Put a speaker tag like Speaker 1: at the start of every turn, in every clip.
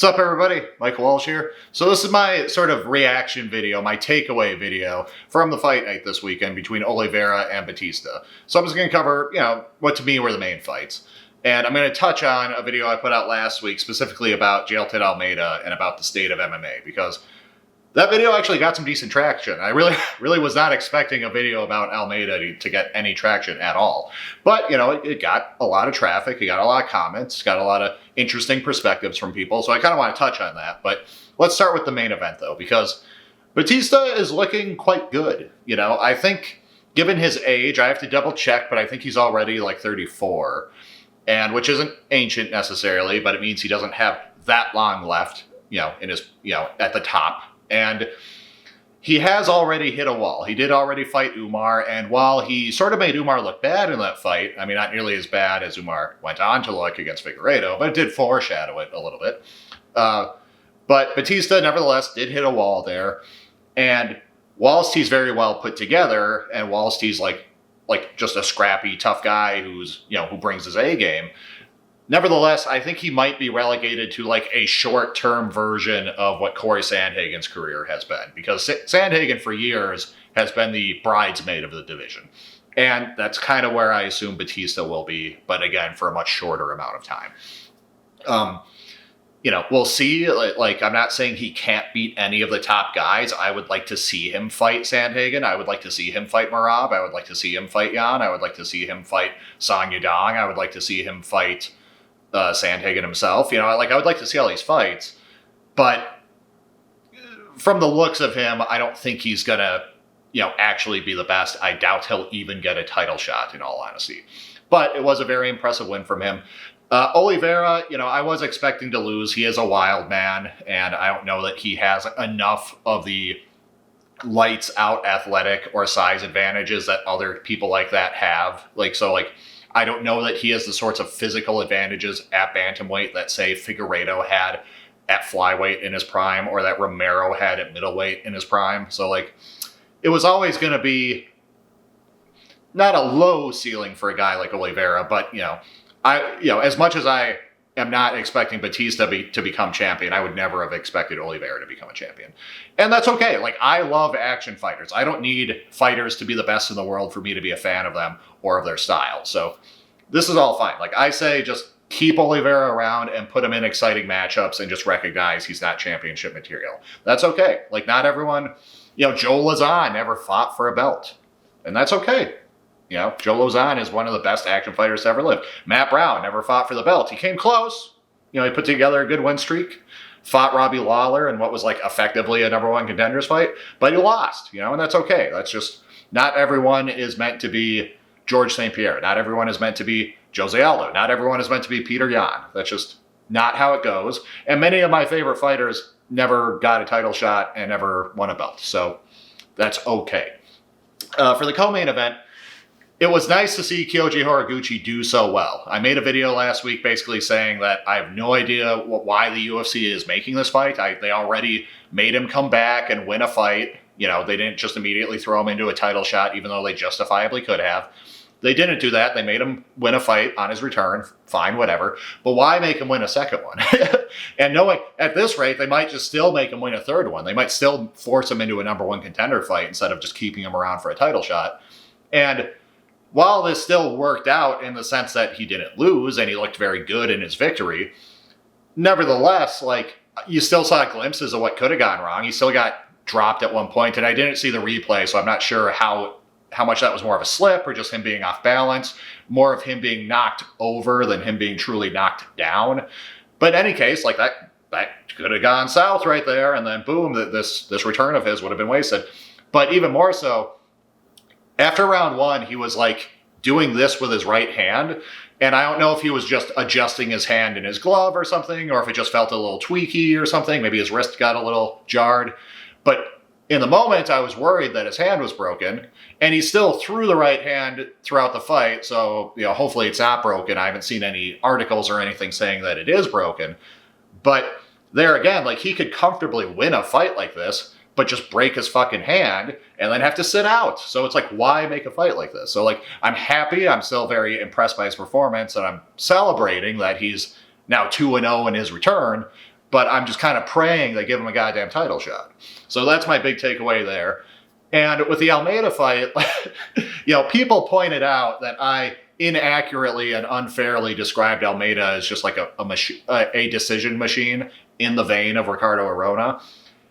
Speaker 1: What's up, everybody? Michael Walsh here. So this is my sort of reaction video, my takeaway video from the fight night this weekend between Oliveira and Baustista. So I'm just going to cover, what to me were the main fights. And I'm going to touch on a video I put out last week specifically about Jailton Almeida and about the state of MMA, because that video actually got some decent traction. I really was not expecting a video about Almeida to get any traction at all. But, it got a lot of traffic, it got a lot of comments, got a lot of interesting perspectives from people. So I kind of want to touch on that. But let's start with the main event, though, because Baustista is looking quite good. I think, given his age, I have to double check, but I think he's already like 34. And which isn't ancient necessarily, but it means he doesn't have that long left, in his, at the top. And he has already hit a wall. He did already fight Umar, and while he sort of made Umar look bad in that fight, I mean, not nearly as bad as Umar went on to look against Figueiredo, but it did foreshadow it a little bit. But Baustista, nevertheless, did hit a wall there. And whilst he's very well put together, and whilst he's like just a scrappy, tough guy who brings his A game, nevertheless, I think he might be relegated to like a short-term version of what Corey Sandhagen's career has been, because Sandhagen for years has been the bridesmaid of the division. And that's kind of where I assume Baustista will be, but again, for a much shorter amount of time. We'll see. I'm not saying he can't beat any of the top guys. I would like to see him fight Sandhagen. I would like to see him fight Merab. I would like to see him fight Jan. I would like to see him fight Song Yadong. I would like to see him fight Sandhagen himself. I would like to see all these fights, but from the looks of him, I don't think he's gonna, actually be the best. I doubt he'll even get a title shot, in all honesty. But it was a very impressive win from him. Oliveira, I was expecting to lose. He is a wild man, and I don't know that he has enough of the lights out athletic or size advantages that other people like that have. I don't know that he has the sorts of physical advantages at bantamweight that, say, Figueiredo had at flyweight in his prime, or that Romero had at middleweight in his prime. So, it was always going to be not a low ceiling for a guy like Oliveira, but, as much as I am not expecting Baustista to become champion, I would never have expected Oliveira to become a champion. And that's okay. I love action fighters. I don't need fighters to be the best in the world for me to be a fan of them or of their style. So this is all fine. I say, just keep Oliveira around and put him in exciting matchups and just recognize he's not championship material. That's okay. Not everyone, Joe Lazan never fought for a belt. And that's okay. Joe Lazan is one of the best action fighters to ever live. Matt Brown never fought for the belt. He came close. He put together a good win streak. Fought Robbie Lawler in what was effectively a number one contenders fight. But he lost, and that's okay. That's just, not everyone is meant to be George St. Pierre. Not everyone is meant to be Jose Aldo. Not everyone is meant to be Peter Yan. That's just not how it goes. And many of my favorite fighters never got a title shot and never won a belt. So that's okay. For the co-main event, it was nice to see Kyoji Horiguchi do so well. I made a video last week basically saying that I have no idea why the UFC is making this fight. They already made him come back and win a fight. They didn't just immediately throw him into a title shot, even though they justifiably could have. They didn't do that. They made him win a fight on his return. Fine, whatever. But why make him win a second one? And knowing at this rate, they might just still make him win a third one. They might still force him into a number one contender fight instead of just keeping him around for a title shot. And while this still worked out in the sense that he didn't lose and he looked very good in his victory, nevertheless, you still saw glimpses of what could have gone wrong. He still got dropped at one point, and I didn't see the replay, so I'm not sure how much that was more of a slip or just him being off balance, more of him being knocked over than him being truly knocked down. But in any case, that could have gone south right there, and then boom, this return of his would have been wasted. But even more so, after round one, he was doing this with his right hand. And I don't know if he was just adjusting his hand in his glove or something, or if it just felt a little tweaky or something. Maybe his wrist got a little jarred. But in the moment, I was worried that his hand was broken. And he still threw the right hand throughout the fight. So, hopefully it's not broken. I haven't seen any articles or anything saying that it is broken. But there again, he could comfortably win a fight like this, but just break his fucking hand and then have to sit out. So it's why make a fight like this? So I'm happy. I'm still very impressed by his performance, and I'm celebrating that he's now 2-0 in his return. but I'm just kind of praying they give him a goddamn title shot. So that's my big takeaway there. And with the Almeida fight, people pointed out that I inaccurately and unfairly described Almeida as just like a decision machine in the vein of Ricardo Arona,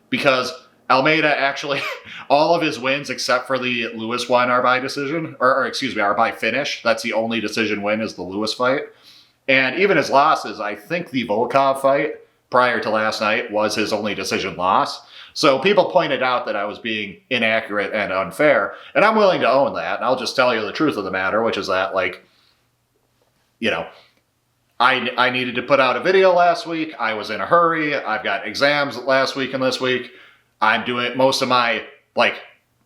Speaker 1: because Almeida actually, all of his wins except for the Lewis one are by decision, or excuse me, are by finish. That's the only decision win is the Lewis fight. And even his losses, I think the Volkov fight prior to last night was his only decision loss. So people pointed out that I was being inaccurate and unfair, and I'm willing to own that. And I'll just tell you the truth of the matter, which is that, I needed to put out a video last week. I was in a hurry. I've got exams last week and this week. I'm doing most of my,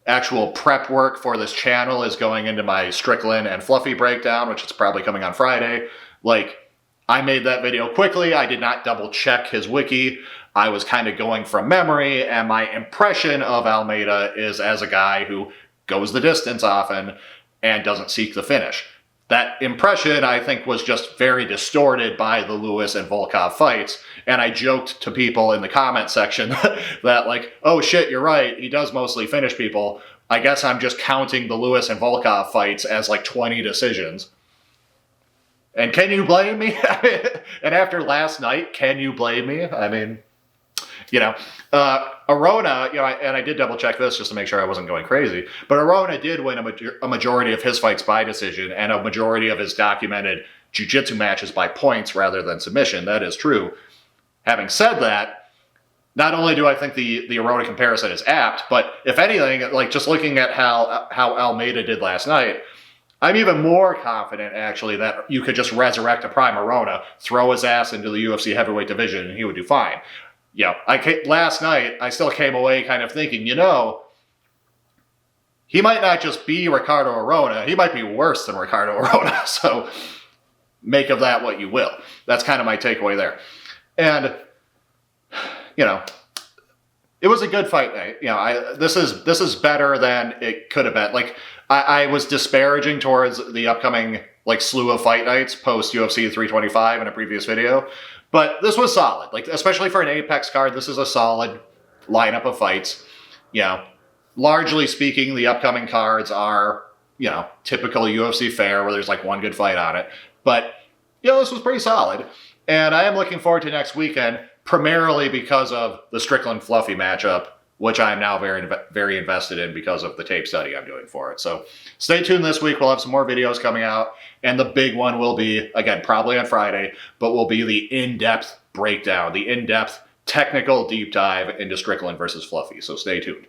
Speaker 1: actual prep work for this channel is going into my Strickland and Fluffy breakdown, which is probably coming on Friday. I made that video quickly. I did not double check his wiki. I was kind of going from memory, and my impression of Almeida is as a guy who goes the distance often and doesn't seek the finish. That impression, I think, was just very distorted by the Lewis and Volkov fights, and I joked to people in the comment section that, oh shit, you're right, he does mostly finish people. I guess I'm just counting the Lewis and Volkov fights as 20 decisions. And can you blame me? And after last night, can you blame me? I mean, Arona, and I did double check this just to make sure I wasn't going crazy, but Arona did win a majority of his fights by decision and a majority of his documented jiu-jitsu matches by points rather than submission. That is true. Having said that, not only do I think the Arona comparison is apt, but if anything, just looking at how Almeida did last night, I'm even more confident, actually, that you could just resurrect a prime Arona, throw his ass into the UFC heavyweight division, and he would do fine. Last night, I still came away kind of thinking, he might not just be Ricardo Arona, he might be worse than Ricardo Arona, so make of that what you will. That's kind of my takeaway there. And, it was a good fight night. This is better than it could have been. I was disparaging towards the upcoming slew of fight nights post UFC 325 in a previous video, but this was solid. Especially for an Apex card, this is a solid lineup of fights. Largely speaking, the upcoming cards are typical UFC fare where there's one good fight on it. But this was pretty solid, and I am looking forward to next weekend, primarily because of the Strickland Fluffy matchup, which I am now very, very invested in because of the tape study I'm doing for it. So stay tuned this week. We'll have some more videos coming out. And the big one will be, again, probably on Friday, but will be the in-depth breakdown, the in-depth technical deep dive into Strickland versus Fluffy. So stay tuned.